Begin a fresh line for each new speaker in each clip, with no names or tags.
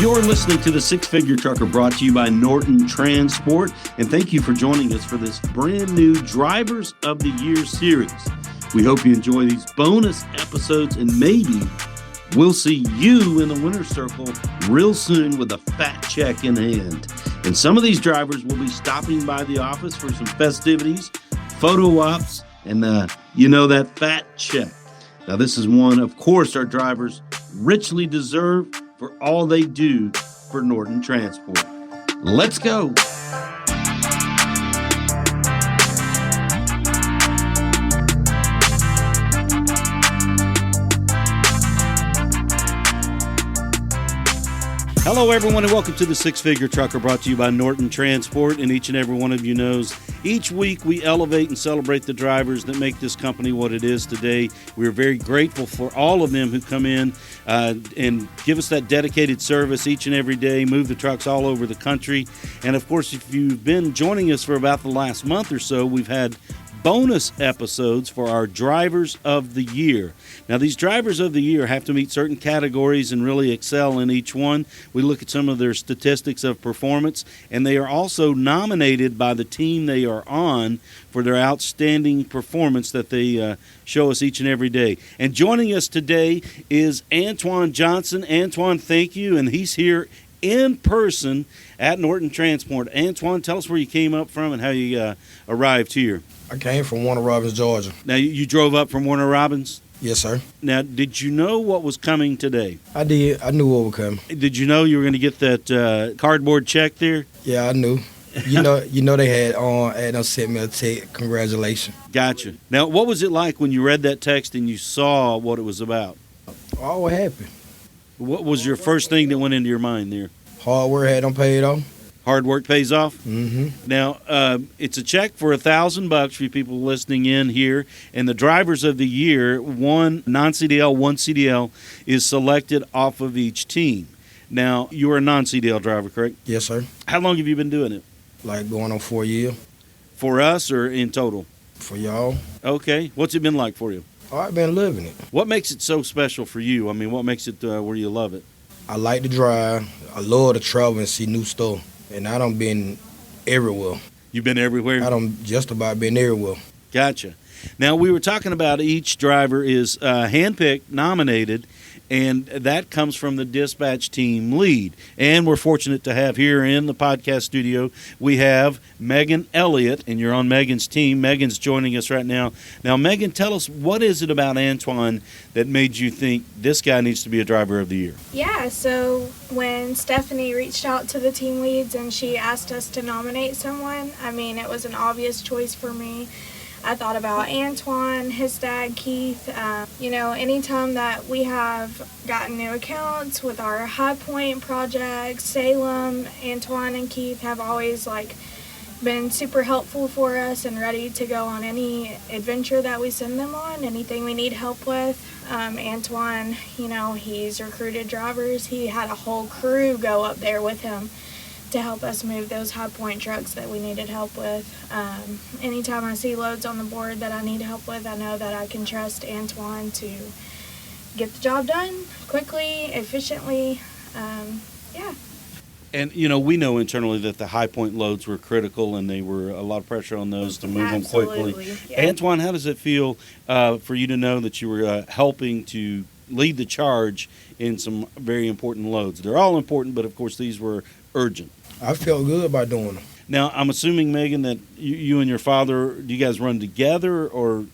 You're listening to the Six Figure Trucker, brought to you by Norton Transport, and thank you for joining us for this brand new Drivers of the Year series. We hope you enjoy these bonus episodes, and maybe we'll see you in the winner's circle real soon with a fat check in hand. And some of these drivers will be stopping by the office for some festivities, photo ops, and that fat check. Now, this is one, of course, our drivers richly deserve for all they do for Norton Transport. Let's go. Hello, everyone, and welcome to the Six Figure Trucker, brought to you by Norton Transport. And each and every one of you knows, each week we elevate and celebrate the drivers that make this company what it is today. We're very grateful for all of them who come in and give us that dedicated service each and every day, move the trucks all over the country. And of course, if you've been joining us for about the last month or so, we've had bonus episodes for our Drivers of the Year. Now, these Drivers of the Year have to meet certain categories and really excel in each one. We look at some of their statistics of performance, and they are also nominated by the team they are on for their outstanding performance that they show us each and every day. And joining us today is Antoine Johnson. Antoine, thank you, and he's here in person at Norton Transport. Antoine, tell us where you came up from and how you arrived here.
I came from Warner Robins, Georgia.
Now, you drove up from Warner Robins?
Yes, sir.
Now, did you know what was coming today?
I did. I knew what was coming.
Did you know you were going to get that cardboard check there?
Yeah, I knew. You know they had them sent me a text. Congratulations.
Gotcha. Now, what was it like when you read that text and you saw what it was about?
I was happy.
What was your first thing that went into your mind there?
Hard work had them paid off.
Hard work pays off?
Mm-hmm.
Now, it's a check for $1,000 for you people listening in here. And the Drivers of the Year, one non-CDL, one CDL, is selected off of each team. Now, you're a non-CDL driver, correct?
Yes, sir.
How long have you been doing it?
Like going on 4 years.
For us or in total?
For y'all.
Okay. What's it been like for you?
I've been living it.
What makes it so special for you? I mean, what makes it where you love it?
I like to drive. I love to travel and see new stuff. And I done been everywhere.
You've been everywhere?
I done just about been everywhere.
Gotcha. Now, we were talking about each driver is handpicked, nominated, and that comes from the dispatch team lead. And we're fortunate to have here in the podcast studio, we have Megan Elliott, and you're on Megan's team. Megan's joining us right now. Now, Megan, tell us, what is it about Antoine that made you think this guy needs to be a Driver of the Year?
Yeah, so when Stephanie reached out to the team leads and she asked us to nominate someone, I mean, it was an obvious choice for me. I thought about Antoine, his dad, Keith. Anytime that we have gotten new accounts with our High Point project, Salem, Antoine and Keith have always been super helpful for us and ready to go on any adventure that we send them on, anything we need help with. Antoine, he's recruited drivers. He had a whole crew go up there with him to help us move those High Point trucks that we needed help with. Anytime I see loads on the board that I need help with, I know that I can trust Antoine to get the job done quickly, efficiently. Yeah.
And, we know internally that the High Point loads were critical and they were a lot of pressure on those to move them quickly. Yeah. Antoine, how does it feel for you to know that you were helping to lead the charge in some very important loads? They're all important, but of course these were urgent.
I felt good about doing them.
Now, I'm assuming, Megan, that you and your father, do you guys run together or?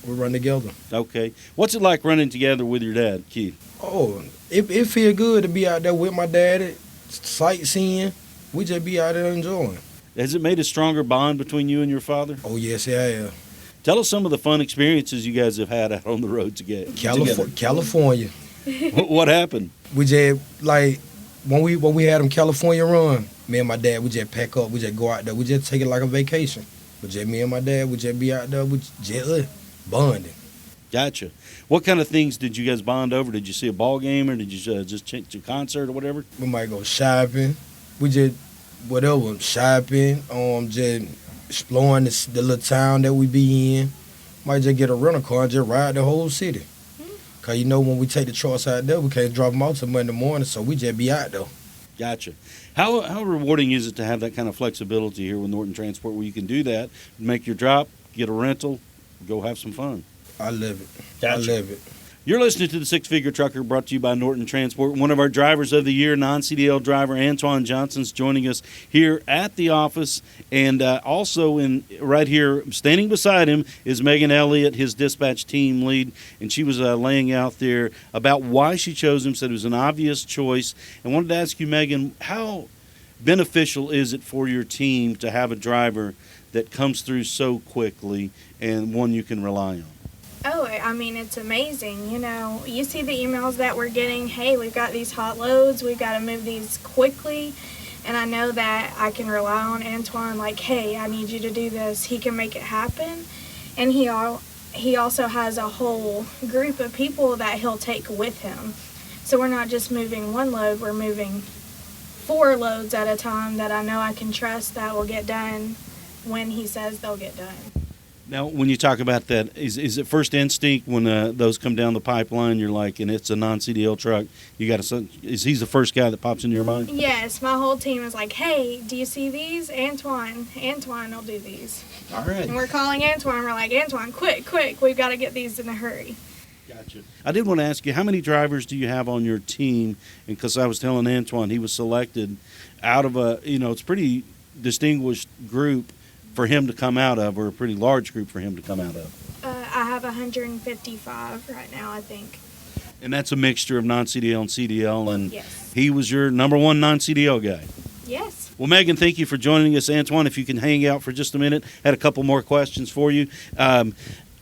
We run together.
Okay. What's it like running together with your dad, Keith?
Oh, it feel good to be out there with my daddy, sightseeing. We just be out there enjoying.
Has it made a stronger bond between you and your father?
Oh, yes, it has.
Tell us some of the fun experiences you guys have had out on the road together.
California.
What happened?
We just, when we had them California run, me and my dad, we just pack up, we just go out there, we just take it like a vacation. But just me and my dad, we just be out there, we just bonding.
Gotcha. What kind of things did you guys bond over? Did you see a ball game or did you just check a concert or whatever?
We might go shopping. We just, shopping, just exploring the little town that we be in. Might just get a rental car and just ride the whole city. Cause you know when we take the trucks out there, we can't drop them out till Monday morning, so we just be out there.
Gotcha. How rewarding is it to have that kind of flexibility here with Norton Transport where you can do that, make your drop, get a rental, go have some fun?
I love it.
Gotcha.
I love it.
You're listening to the Six Figure Trucker, brought to you by Norton Transport. One of our drivers of the year, non-CDL driver Antoine Johnson's joining us here at the office. And also right here, standing beside him, is Megan Elliott, his dispatch team lead. And she was laying out there about why she chose him, said it was an obvious choice. And wanted to ask you, Megan, how beneficial is it for your team to have a driver that comes through so quickly and one you can rely on?
Oh, I mean, it's amazing. You know, you see the emails that we're getting, hey, we've got these hot loads, we've got to move these quickly. And I know that I can rely on Antoine, like, hey, I need you to do this. He can make it happen. And he also has a whole group of people that he'll take with him. So we're not just moving one load, we're moving 4 loads at a time that I know I can trust that will get done when he says they'll get done.
Now, when you talk about that, is it first instinct when those come down the pipeline? You're like, and it's a non-CDL truck. Is he the first guy that pops into your mind?
Yes, my whole team is like, hey, do you see these? Antoine will do these.
All right.
And we're calling Antoine. We're like, Antoine, quick, we've got to get these in a hurry.
Gotcha. I did want to ask you, how many drivers do you have on your team? And because I was telling Antoine, he was selected out of it's a pretty distinguished group for him to come out of, or a pretty large group for him to come out of?
I have 155 right now, I think.
And that's a mixture of non-CDL and CDL, and
yes.
He was your number one non-CDL guy.
Yes.
Well, Megan, thank you for joining us. Antoine, if you can hang out for just a minute, had a couple more questions for you.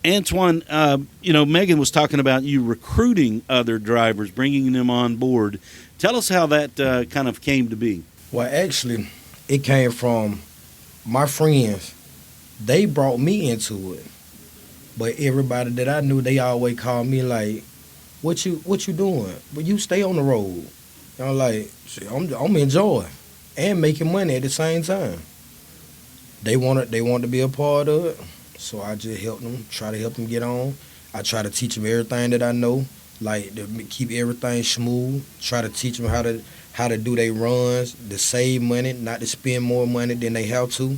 Antoine, Megan was talking about you recruiting other drivers, bringing them on board. Tell us how that kind of came to be.
Well, actually, it came from my friends. They brought me into it. But everybody that I knew, they always called me like, what you doing? But you stay on the road. And I'm like, shit, I'm enjoying and making money at the same time. They wanted to be a part of it. So I just helped them, try to help them get on. I try to teach them everything that I know, like to keep everything smooth. Try to teach them how to do their runs, to save money, not to spend more money than they have to.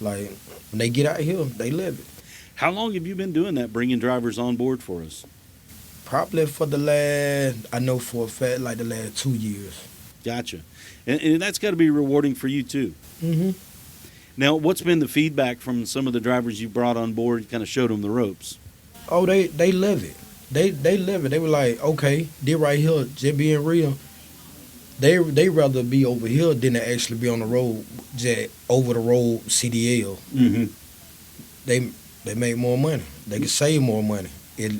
Like, when they get out here, they live it.
How long have you been doing that, bringing drivers on board for us?
Probably for the last 2 years.
Gotcha. And that's got to be rewarding for you, too.
Mm-hmm.
Now, what's been the feedback from some of the drivers you brought on board and kind of showed them the ropes?
Oh, they live it. They live it. They were like, okay, they right here, just being real. They rather be over here than to actually be on the road, just over the road CDL.
Mm-hmm.
They make more money. They can save more money. It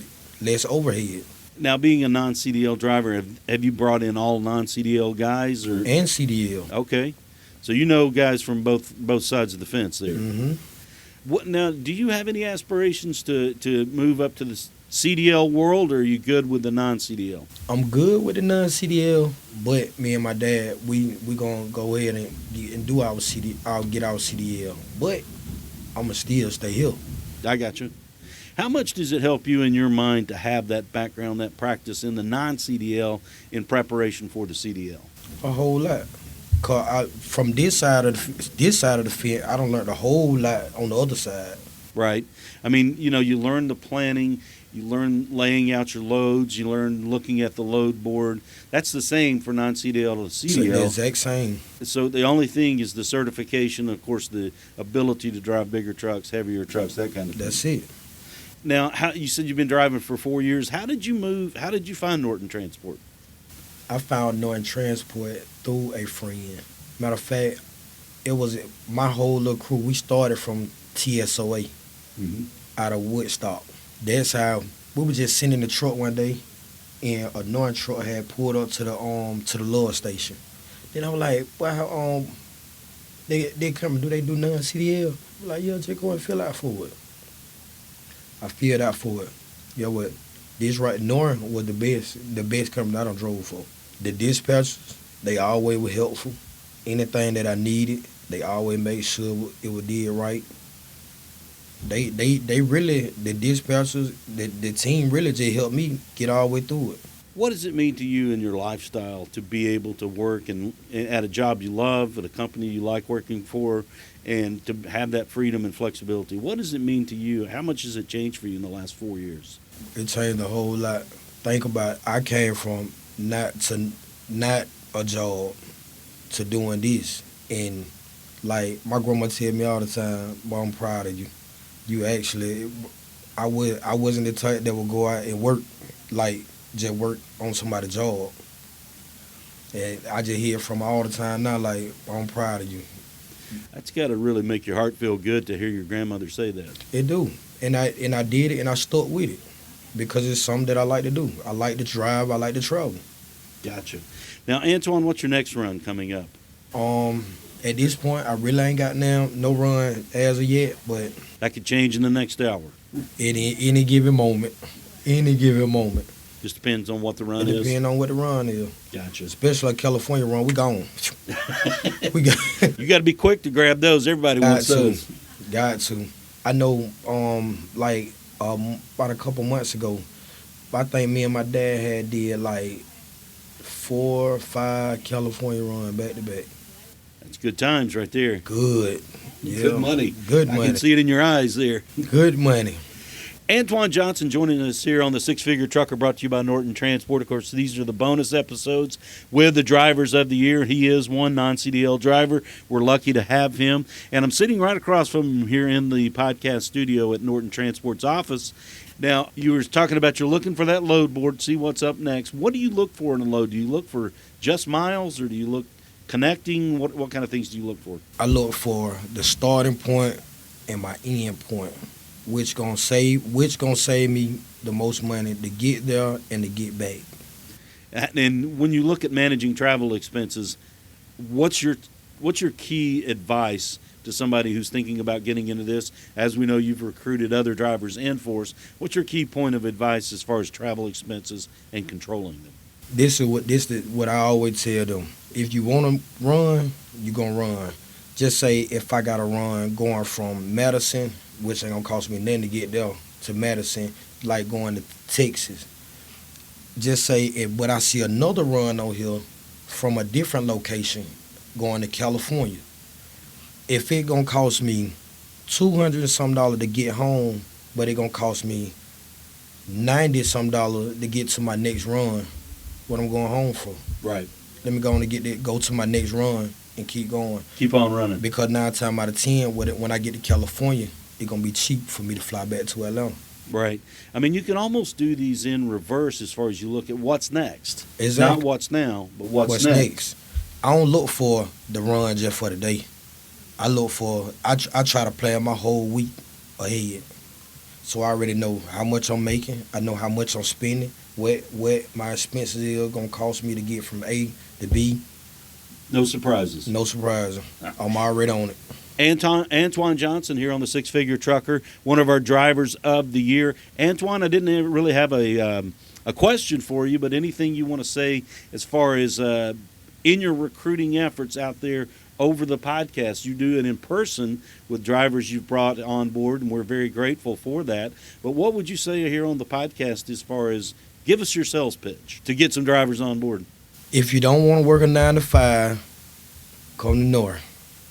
less overhead.
Now, being a non-CDL driver, have you brought in all non-CDL guys?
And CDL.
Okay. So you know guys from both sides of the fence there.
Mm-hmm.
Now, do you have any aspirations to move up to the CDL world, or are you good with the non-CDL?
I'm good with the non-CDL, but me and my dad, we gonna go ahead and do our get our CDL. But I'ma still stay here.
I got you. How much does it help you in your mind to have that background, that practice in the non-CDL in preparation for the CDL?
A whole lot. Cause from this side of the fence, I don't learn a whole lot on the other side.
Right. I mean, you learn the planning, you learn laying out your loads, you learn looking at the load board. That's the same for non-CDL to CDL.
It's the exact same.
So the only thing is the certification, of course, the ability to drive bigger trucks, heavier trucks, that kind of thing.
That's it.
Now, you said you've been driving for 4 years. How did you move? How did you find Norton Transport?
I found Norton Transport through a friend. Matter of fact, it was my whole little crew. We started from TSOA out of Woodstock. That's how we were just sitting in the truck one day, and a Norton truck had pulled up to the lower station. Then I was like, "Well, they come and do they do non-CDL?" I'm like, "Yeah, just go and fill out for it." I filled out for it. You know what? This right, Norton was the best company I done drove for. The dispatchers, they always were helpful. Anything that I needed, they always made sure it was did right. They really, the dispatchers, the team really just helped me get all the way through it.
What does it mean to you in your lifestyle to be able to work and at a job you love, at a company you like working for, and to have that freedom and flexibility? What does it mean to you? How much has it changed for you in the last 4 years?
It changed a whole lot. Think about it. I came from not a job to doing this. And like my grandma tell me all the time, "Boy, I'm proud of you. You actually," I wasn't the type that would go out and work, like just work on somebody's job. And I just hear from her all the time now, like, "I'm proud of you."
That's got to really make your heart feel good to hear your grandmother say that.
It do. And I did it and I stuck with it because it's something that I like to do. I like to drive, I like to travel.
Gotcha. Now, Antoine, what's your next run coming up?
At this point, I really ain't got no run as of yet, but
That could change in the next hour.
any given moment,
Just depends on what the run
it
is.
depends on what the run is.
Gotcha.
Especially a California run, we gone. We got
You got to be quick to grab those. Everybody wants those.
Got to. I know. About a couple months ago, I think me and my dad had did like 4 or 5 California run back to back.
That's good times right there.
Good. Yeah.
Good money.
Good
I
money.
can see it in your eyes there.
Good money.
Antoine Johnson joining us here on the Six Figure Trucker, brought to you by Norton Transport. Of course, these are the bonus episodes with the drivers of the year. He is one non-CDL driver. We're lucky to have him. And I'm sitting right across from him here in the podcast studio at Norton Transport's office. Now, you were talking about you're looking for that load board, see what's up next. What do you look for in a load? Do you look for just miles, or do you look connecting? What kind of things do you look for?
I look for the starting point and my end point. Which gonna save me the most money to get there and to get back.
And when you look at managing travel expenses, what's your key advice to somebody who's thinking about getting into this? As we know, you've recruited other drivers in for us. What's your key point of advice as far as travel expenses and controlling them?
This is what I always tell them. If you want to run, you're gonna run. Just say if I got to run going from Madison, which ain't gonna cost me nothing to get there, to Madison, like going to Texas. Just say but I see another run on here from a different location going to California. If it gonna cost me $200 and some to get home, but it gonna cost me $90 some to get to my next run, what I'm going home for?
Right.
Let me go to my next run and keep going.
Keep on running.
Because 9 times out of 10, when I get to California, it's going to be cheap for me to fly back to Atlanta.
Right. I mean, you can almost do these in reverse as far as you look at what's next.
Exactly.
Not what's now, but what's next.
I don't look for the run just for the day. I try to plan my whole week ahead. So I already know how much I'm making. I know how much I'm spending, what my expenses is going to cost me to get from A to B.
No surprises.
No surprise. I'm already on it.
Antoine Johnson here on the Six Figure Trucker, one of our drivers of the year. Antoine, I didn't really have a question for you, but anything you want to say as far as in your recruiting efforts out there over the podcast? You do it in person with drivers you've brought on board, and we're very grateful for that. But what would you say here on the podcast as far as give us your sales pitch to get some drivers on board?
If you don't want to work a 9 to 5, come to Norton.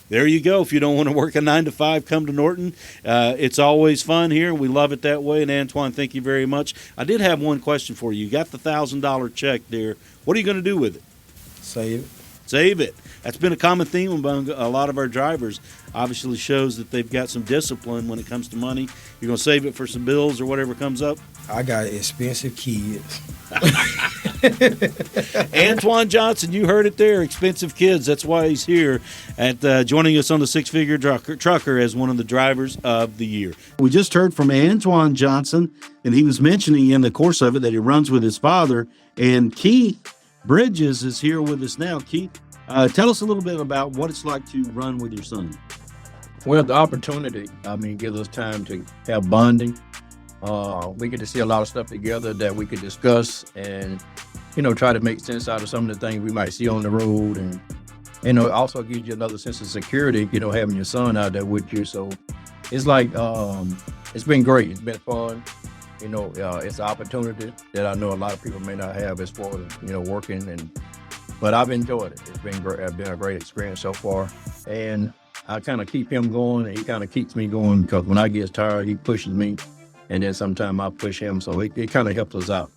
There you go. If you don't want to work a 9 to 5, come to Norton. It's always fun here. We love it that way. And Antoine, thank you very much. I did have one question for you. You got the $1,000 check there. What are you going to do with it?
Save it.
Save it. That's been a common theme among a lot of our drivers. Obviously shows that they've got some discipline when it comes to money. You're going to save it for some bills or whatever comes up?
I got expensive kids.
Antoine Johnson, you heard it there. Expensive kids. That's why he's here at joining us on the Six Figure Trucker as one of the drivers of the year. We just heard from Antoine Johnson, and he was mentioning in the course of it that he runs with his father. And Keith Bridges is here with us now. Keith, tell us a little bit about what it's like to run with your son.
Well, the opportunity, gives us time to have bonding. We get to see a lot of stuff together that we could discuss and, try to make sense out of some of the things we might see on the road. And, it also gives you another sense of security, having your son out there with you. So It's like it's been great. It's been fun. You know, it's an opportunity that I know a lot of people may not have as far as working but I've enjoyed it. It's been great. It's been a great experience so far, and I kind of keep him going, and he kind of keeps me going because when I get tired, he pushes me, and then sometimes I push him. So it kind of helps us out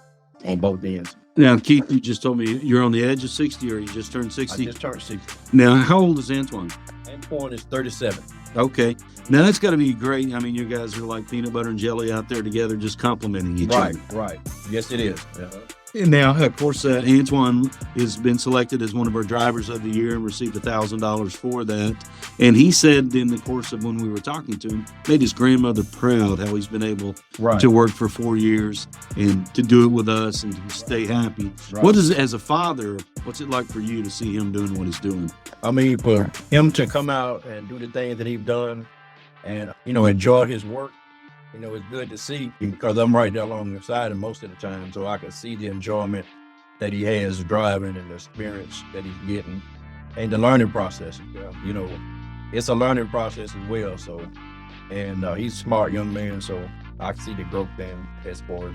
on both ends.
Now, Keith, you just told me you're on the edge of 60, or you just turned 60?
I just turned 60.
Now, how old is Antoine?
Antoine is 37.
Okay. Now, that's got to be great. I mean, you guys are like peanut butter and jelly out there together just complimenting each other.
Right. Yes, it is.
And now, of course, Antoine has been selected as one of our drivers of the year and received $1,000 for that. And he said in the course of when we were talking to him, made his grandmother proud how he's been able to work for 4 years and to do it with us and to stay happy.
Right.
What is it, as a father, what's it like for you to see him doing what he's doing?
I mean, for him to come out and do the things that he's done and, enjoy his work, it's good to see because I'm right there along the side most of the time, so I can see the enjoyment that he has driving and the experience that he's getting and the learning process. It's a learning process as well. So, and he's a smart young man, so I see the growth in as far as,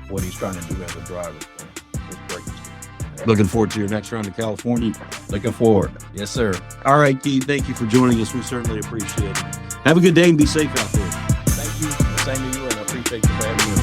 what he's trying to do as a driver. So it's great to see.
Looking forward to your next round of California.
Looking forward. Yes, sir.
All right, Keith, thank you for joining us. We certainly appreciate it. Have a good day and be safe out there.
Thank you. Same to you, and I appreciate you for having me